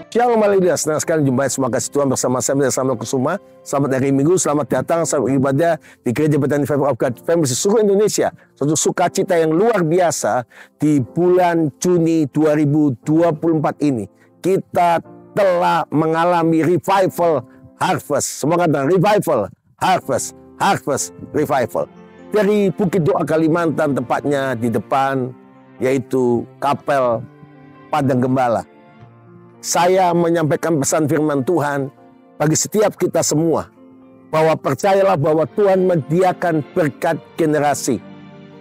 Shalom haleluya, senang sekali jumpa semua kasih Tuhan bersama saya Samuel Kusuma. Selamat hari Minggu, selamat datang, selamat ibadah di Gereja Bethany Favor of God Family seluruh Indonesia. Suatu sukacita yang luar biasa di bulan Juni 2024 ini. Kita telah mengalami revival harvest. Semua kata revival, harvest, revival. Dari Bukit Doa Kalimantan, tepatnya di depan, yaitu Kapel Padang Gembala. Saya menyampaikan pesan firman Tuhan bagi setiap kita semua, bahwa percayalah bahwa Tuhan menyediakan berkat generasi.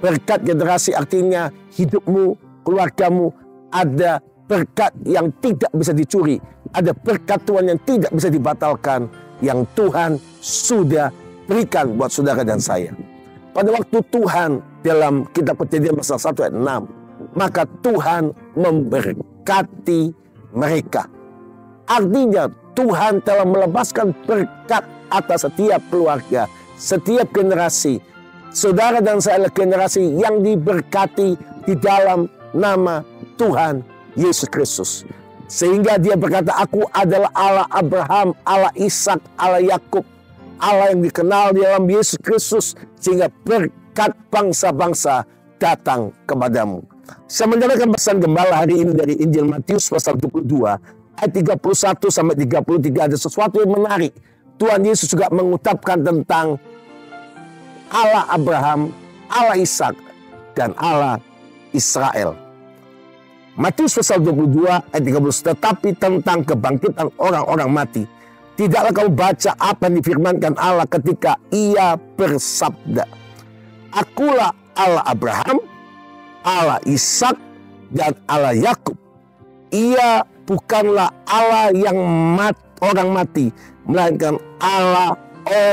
Berkat generasi artinya hidupmu, keluargamu ada berkat yang tidak bisa dicuri. Ada berkat Tuhan yang tidak bisa dibatalkan, yang Tuhan sudah berikan buat saudara dan saya. Pada waktu Tuhan dalam kitab Kejadian pasal 1 ayat 6, maka Tuhan memberkati mereka. Artinya Tuhan telah melepaskan berkat atas setiap keluarga, setiap generasi. Saudara dan saya adalah generasi yang diberkati di dalam nama Tuhan Yesus Kristus. Sehingga dia berkata, aku adalah Allah Abraham, Allah Ishak, Allah Yakub, Allah yang dikenal di dalam Yesus Kristus, sehingga berkat bangsa-bangsa datang kepadamu. Saya menyampaikan pesan gembala hari ini dari Injil Matius pasal 22 ayat 31 sampai 33. Ada sesuatu yang menarik. Tuhan Yesus juga mengucapkan tentang Allah Abraham, Allah Ishak, dan Allah Israel. Matius pasal 22 ayat 30, tetapi tentang kebangkitan orang-orang mati, tidaklah kamu baca apa yang difirmankan Allah ketika ia bersabda, akulah Allah Abraham, Allah Ishak, dan Allah Yakub. Ia bukanlah Allah yang orang mati, melainkan Allah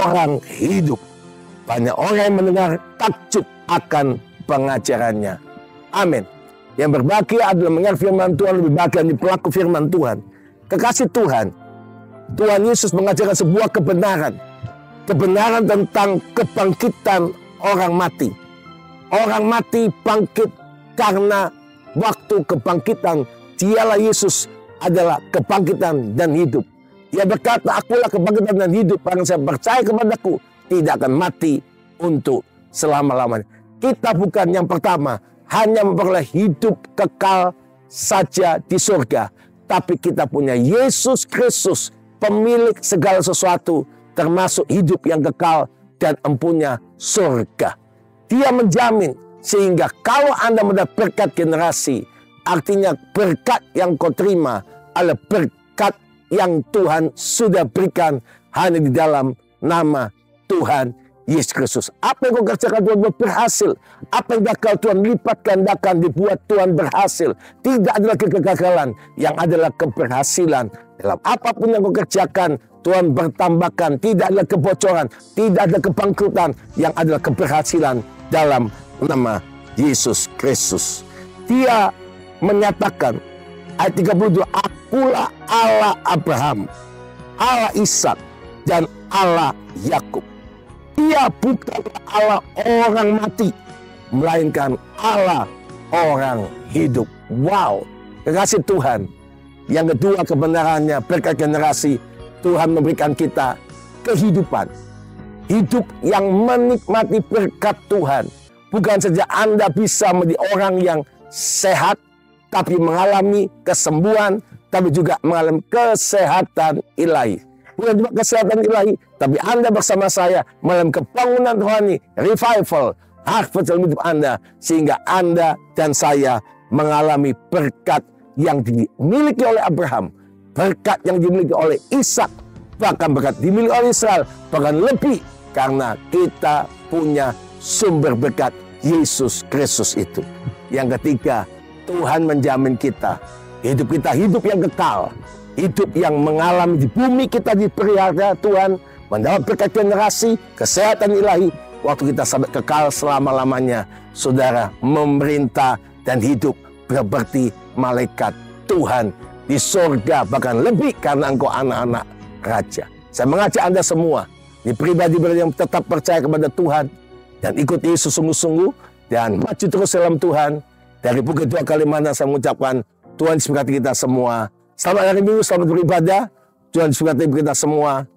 orang hidup. Banyak orang yang mendengar takjub akan pengajarannya. Amin. Yang berbahagia adalah mendengar firman Tuhan, lebih bahagia di pelaku firman Tuhan. Kekasih Tuhan, Tuhan Yesus mengajarkan sebuah kebenaran. Kebenaran tentang kebangkitan orang mati. Orang mati bangkit karena waktu kebangkitan, dialah Yesus adalah kebangkitan dan hidup. Dia berkata, akulah kebangkitan dan hidup. Barang saya percaya kepadaku, tidak akan mati untuk selama-lamanya. Kita bukan yang pertama, hanya memperoleh hidup kekal saja di surga. Tapi kita punya Yesus Kristus, pemilik segala sesuatu, termasuk hidup yang kekal dan empunya surga. Dia menjamin, sehingga kalau Anda mendapat berkat generasi, artinya berkat yang kau terima adalah berkat yang Tuhan sudah berikan hanya di dalam nama Tuhan Yesus Kristus. Apa yang kau kerjakan Tuhan berhasil. Apa yang bakal Tuhan lipat gandakan dibuat Tuhan berhasil. Tidak adalah kegagalan, yang adalah keberhasilan. Dalam apapun yang kau kerjakan, Tuhan bertambahkan. Tidak ada kebocoran, tidak ada kebangkrutan, yang adalah keberhasilan dalam nama Yesus Kristus. Dia menyatakan ayat 32, akulah Allah Abraham, Allah Ishak, dan Allah Yakub. Dia bukan Allah orang mati, melainkan Allah orang hidup. Wow, kekasih Tuhan. Yang kedua kebenarannya, berkat generasi, Tuhan memberikan kita kehidupan. Hidup yang menikmati berkat Tuhan. Bukan saja Anda bisa menjadi orang yang sehat, tapi mengalami kesembuhan, tapi juga mengalami kesehatan ilahi. Bukan cuma kesehatan ilahi, tapi Anda bersama saya mengalami kebangunan rohani, revival, harvest dalam hidup Anda, sehingga Anda dan saya mengalami berkat yang dimiliki oleh Abraham, berkat yang dimiliki oleh Ishak, bahkan berkat dimiliki oleh Israel, bahkan lebih, karena kita punya sumber berkat Yesus Kristus itu. Yang ketiga, Tuhan menjamin kita hidup yang kekal, hidup yang mengalami di bumi kita dipelihara Tuhan, mendapat berkat generasi, kesehatan ilahi, waktu kita sampai kekal selama-lamanya. Saudara memerintah dan hidup seperti malaikat Tuhan di surga, bahkan lebih karena engkau anak-anak raja. Saya mengajak Anda semua, di pribadi-pribadi yang tetap percaya kepada Tuhan dan ikut Yesus sungguh-sungguh dan maju terus dalam Tuhan. Dari Bukit Doa Kalimantan saya mengucapkan Tuhan memberkati kita semua. Selamat hari Minggu, selamat beribadah. Tuhan diberkati kita semua.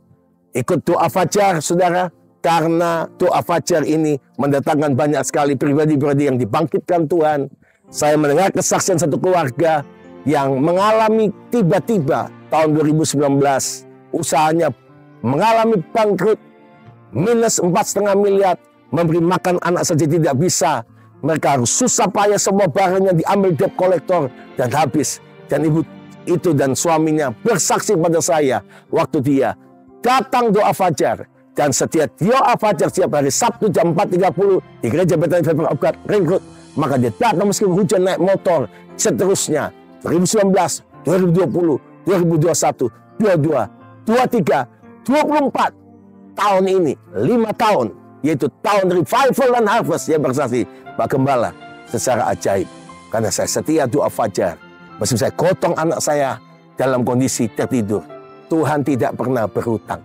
Ikut doa fajar, saudara. Karena doa fajar ini mendatangkan banyak sekali pribadi-pribadi yang dibangkitkan Tuhan. Saya mendengar kesaksian satu keluarga yang mengalami tiba-tiba tahun 2019 usahanya mengalami bangkrut, minus 4,5 miliar, memberi makan anak saja tidak bisa. Mereka harus susah payah, semua barangnya diambil debt collector dan habis. Dan ibu itu dan suaminya bersaksi pada saya waktu dia datang doa fajar. Dan setiap doa fajar setiap hari Sabtu jam 4.30 di Gereja Bethany Favor of God Ring Road. Maka dia datang meskipun hujan, naik motor, seterusnya. 2019, 2020, 2021, 22, 23, 24 tahun ini, 5 tahun, yaitu tahun revival dan harvest. Dia bersaksi, Pak Gembala, secara ajaib. Karena saya setia doa fajar. Meskipun saya gotong anak saya dalam kondisi tertidur. Tuhan tidak pernah berhutang.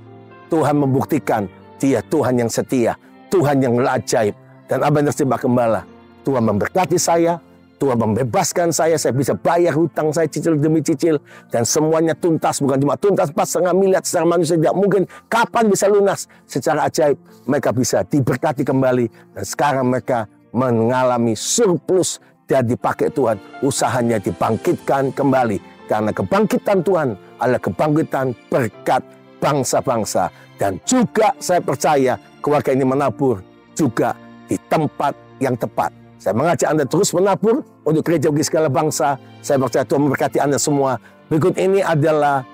Tuhan membuktikan dia Tuhan yang setia, Tuhan yang ajaib. Dan apa yang terjadi Pak Gembala? Tuhan memberkati saya, Tuhan membebaskan saya bisa bayar hutang saya cicil demi cicil. Dan semuanya tuntas, bukan cuma tuntas 4,5 miliar secara manusia tidak mungkin. Kapan bisa lunas? Secara ajaib mereka bisa diberkati kembali. Dan sekarang mereka mengalami surplus dan dipakai Tuhan. Usahanya dibangkitkan kembali. Karena kebangkitan Tuhan adalah kebangkitan berkat bangsa-bangsa. Dan juga saya percaya keluarga ini menabur juga di tempat yang tepat. Saya mengajak Anda terus menabur untuk gereja bagi segala bangsa. Saya percaya Tuhan memberkati Anda semua. Berikut ini adalah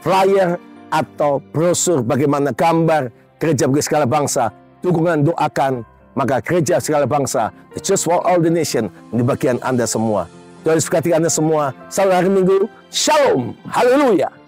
flyer atau brosur bagaimana gambar gereja bagi segala bangsa. Dukungan doakan, maka gereja segala bangsa, the church for all the nation, di bagian Anda semua. Tuhan memberkati Anda semua. Selamat hari Minggu. Shalom. Haleluya.